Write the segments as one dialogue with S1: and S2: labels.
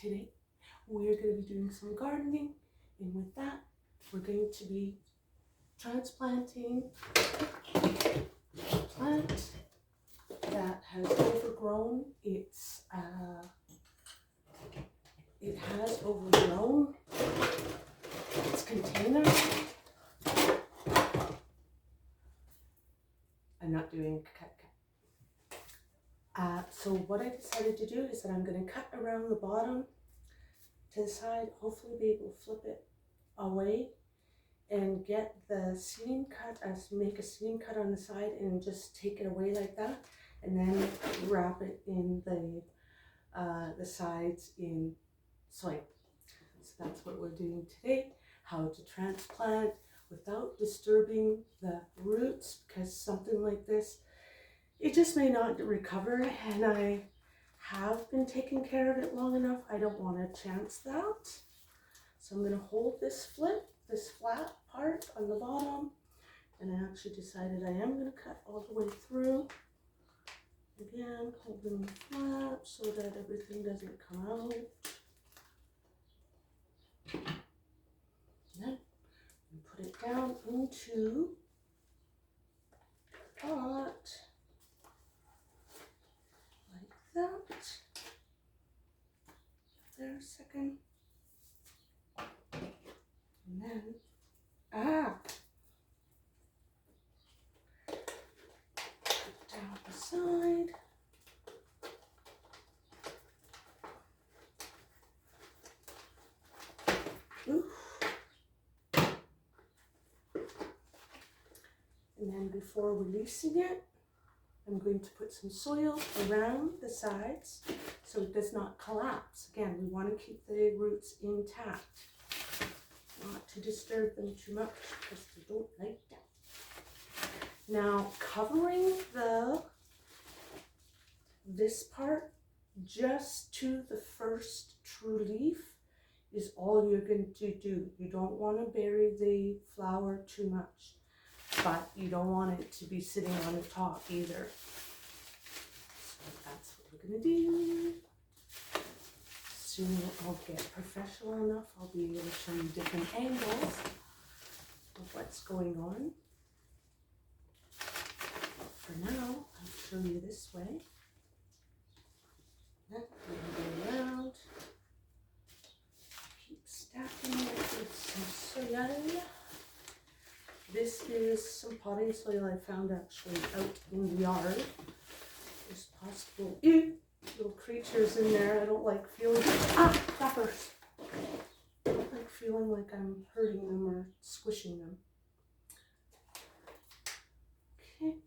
S1: today we're going to be doing some gardening, and with that we're going to be transplanting a plant that has overgrown. It has overgrown its container. I'm not doing cut. So what I decided to do is that I'm going to cut around the bottom to the side, hopefully be able to flip it away and get the seam cut, make a seam cut on the side and just take it away like that, and then wrap it in the sides in soil. So that's what we're doing today, how to transplant without disturbing the roots, because something like this, it just may not recover, and I have been taking care of it long enough. I don't want to chance that. So I'm going to hold this flat part on the bottom, and I actually decided I am going to cut all the way through. Again, holding it flat so that everything doesn't come out. Then put it down into the pot. That. There a second. And then, down the side. Oof. And then before releasing it, I'm going to put some soil around the sides so it does not collapse. Again, we want to keep the roots intact, not to disturb them too much because they don't like that. Now, covering this part just to the first true leaf is all you're going to do. You don't want to bury the flower too much, but you don't want it to be sitting on the top either. So that's what we're going to do. Soon I'll get professional enough, I'll be able to show you different angles of what's going on. For now, I'll show you this way. Then we're going to go around, keep stacking it with some soil. This is some potting soil I found actually out in the yard. There's possible little creatures in there. I don't like feeling flappers. I don't like feeling like I'm hurting them or squishing them. Okay.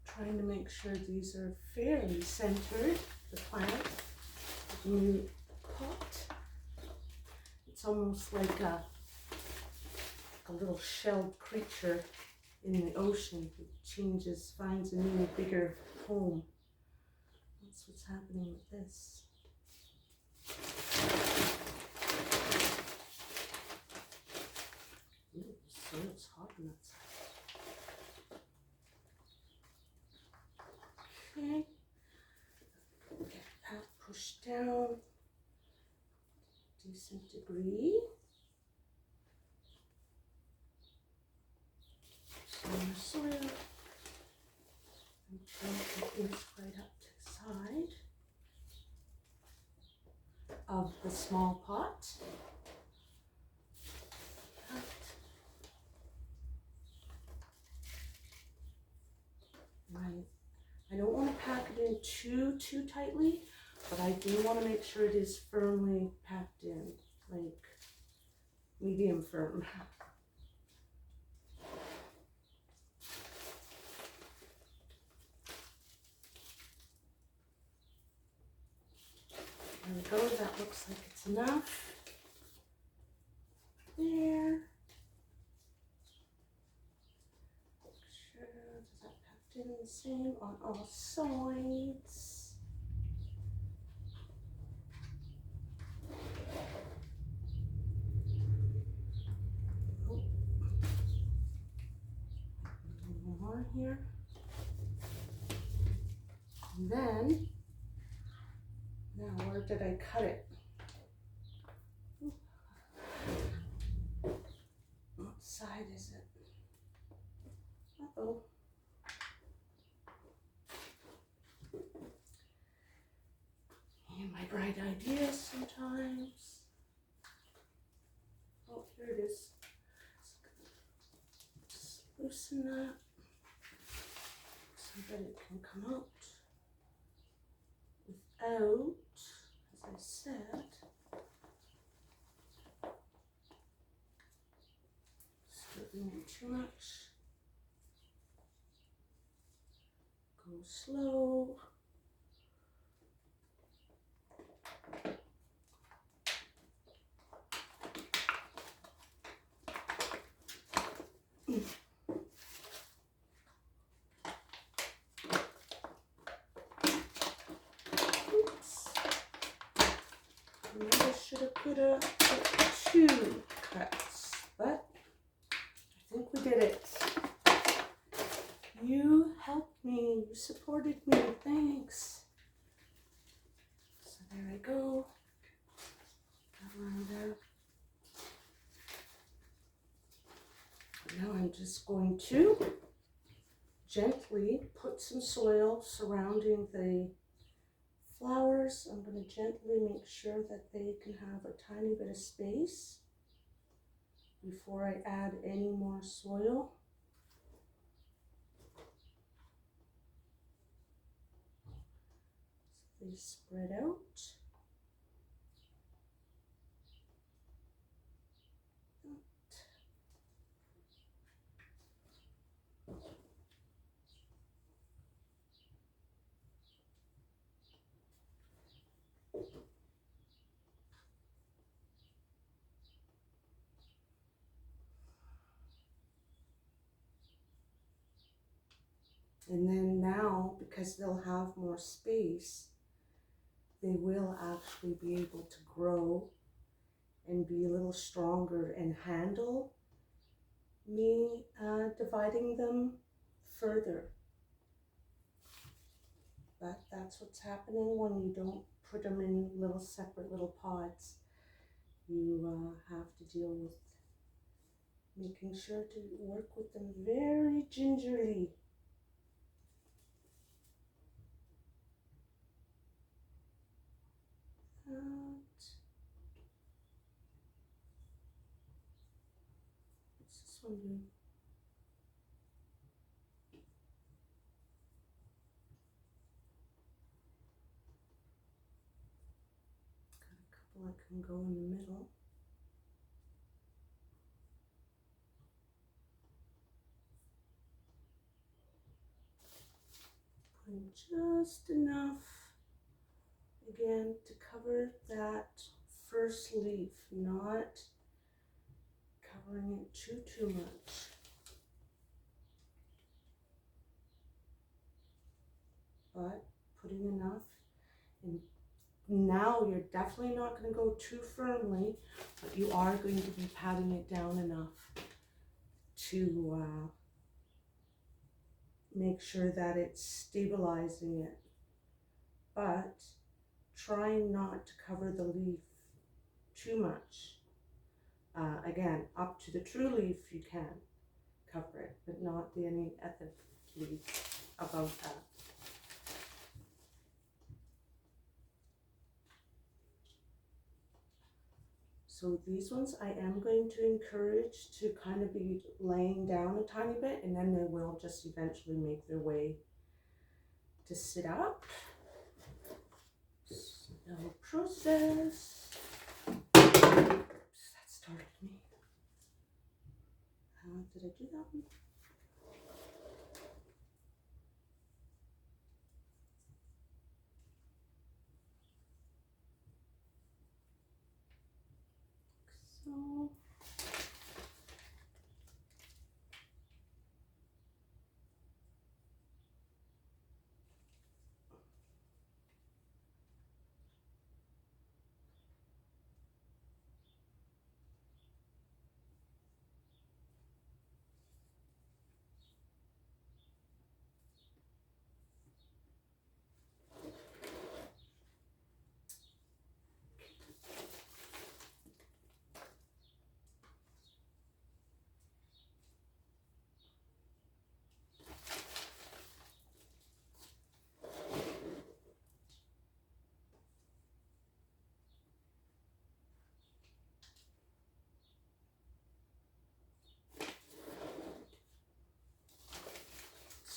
S1: Trying to make sure these are fairly centered, the plant, the new pot. It's almost like a little shelled creature in the ocean who finds a new, bigger home. That's what's happening with this. Ooh, the soil's hot on that side. Okay, get that pushed down, decent degree. Some more soil. I'm trying to get this right up to the side of the small pot. Right. I don't want to pack it in too tightly, but I do want to make sure it is firmly packed in, like medium firm. There we go, that looks like it's enough. There. Make sure that packed in the same on all sides. more here. And then, now where did I cut it? What side is it? Uh-oh. And my bright ideas sometimes. Oh, here it is. Just loosen that so that it can come out without, as I said, stirring it too much. Go slow. Oops. Maybe I should have put two cuts, but I think we did it. You helped me, you supported me, thanks. So there I go. That one there. Now I'm just going to gently put some soil surrounding the flowers. I'm going to gently make sure that they can have a tiny bit of space before I add any more soil. So they spread out. And then now, because they'll have more space, they will actually be able to grow and be a little stronger and handle me dividing them further. But that's what's happening when you don't put them in little separate little pods. You have to deal with making sure to work with them very gingerly. What's this one doing? Got a couple that can go in the middle. Putting just enough, again, to cover that first leaf, not covering it too much. But putting enough, and now you're definitely not going to go too firmly, but you are going to be patting it down enough to make sure that it's stabilizing it, but trying not to cover the leaf too much. Again, up to the true leaf you can cover it, but not any at the leaf above that. So these ones I am going to encourage to kind of be laying down a tiny bit, and then they will just eventually make their way to sit up. Slow process. Oops, that started me. How did I do that one? So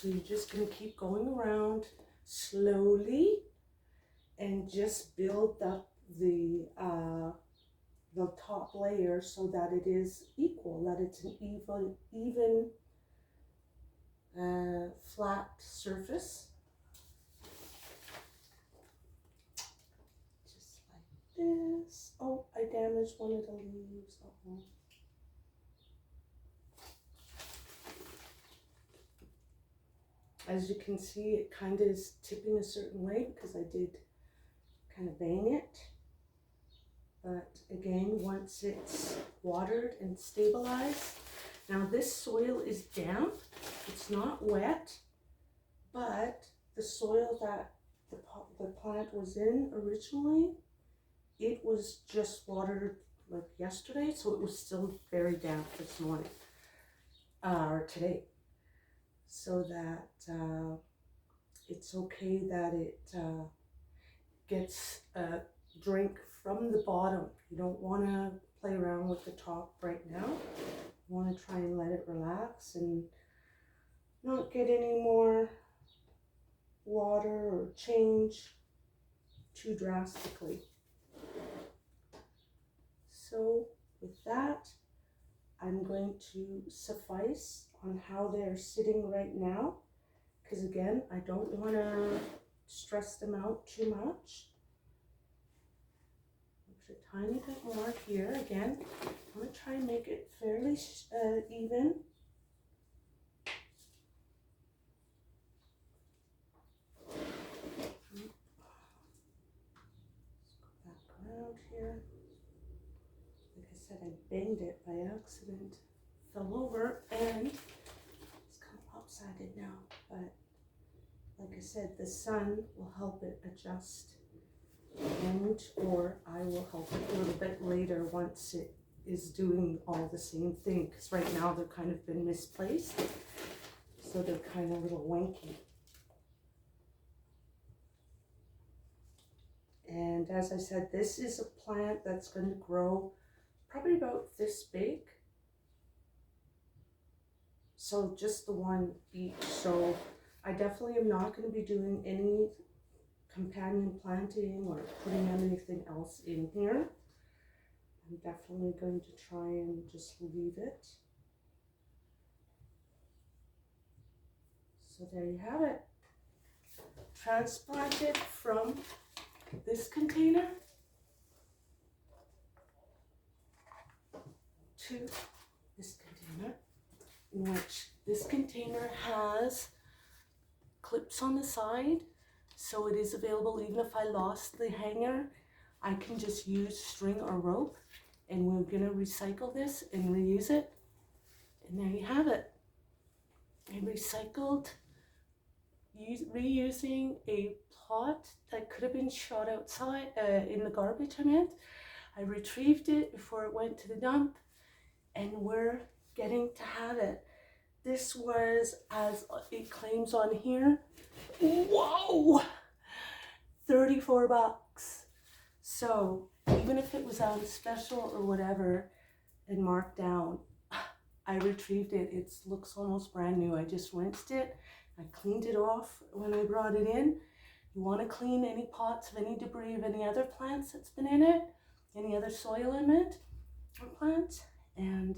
S1: So you're just going to keep going around slowly and just build up the top layer so that it is equal, that it's an even flat surface. Just like this. Oh, I damaged one of the leaves. Uh-oh. As you can see, it kind of is tipping a certain way because I did kind of bang it. But again, once it's watered and stabilized, now this soil is damp, it's not wet, but the soil that the plant was in originally, it was just watered like yesterday, so it was still very damp this morning, or today. So that it's okay that it gets a drink from the bottom. You don't want to play around with the top right now. You want to try and let it relax and not get any more water or change too drastically. So with that, I'm going to suffice on how they're sitting right now, because again, I don't want to stress them out too much. A tiny bit more here. Again, I'm going to try and make it fairly even. Let's go back around here. Like I said, I banged it by accident, fell over, and it's kind of lopsided now. But like I said, the sun will help it adjust. Or I will help it a little bit later once it is doing all the same thing, because right now they're kind of been misplaced, so they're kind of a little wanky. And as I said, this is a plant that's going to grow probably about this big, so just the one each. So I definitely am not going to be doing any companion planting or putting anything else in here. I'm definitely going to try and just leave it. So there you have it. Transplanted from this container to this container, in which this container has clips on the side. So it is available. Even if I lost the hanger, I can just use string or rope, and we're going to recycle this and reuse it. And there you have it. I recycled, reusing a pot that could have been shot outside in the garbage, I retrieved it before it went to the dump, and we're getting to have it. This was, as it claims on here, whoa, 34 bucks. So even if it was on special or whatever and marked down, I retrieved it. It looks almost brand new. I just rinsed it. I cleaned it off when I brought it in. You want to clean any pots of any debris of any other plants that's been in it, any other soil in it or plants. And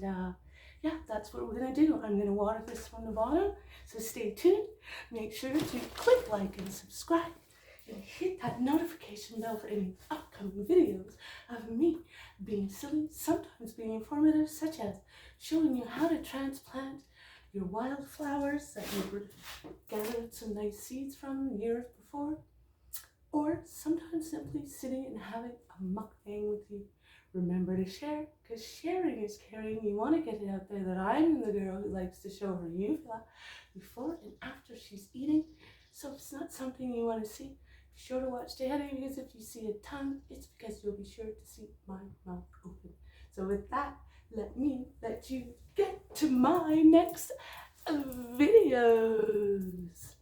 S1: yeah, that's what we're going to do. I'm going to water this from the bottom. So stay tuned. Make sure to click like and subscribe, and hit that notification bell for any upcoming videos of me being silly, sometimes being informative, such as showing you how to transplant your wildflowers that you gathered some nice seeds from years before, or sometimes simply sitting and having a mukbang with you. Remember to share, because sharing is caring. You want to get it out there that I'm the girl who likes to show her eupla before and after she's eating. So if it's not something you want to see, be sure to watch the heading, because if you see a tongue, it's because you'll be sure to see my mouth open. So with that, let me let you get to my next videos.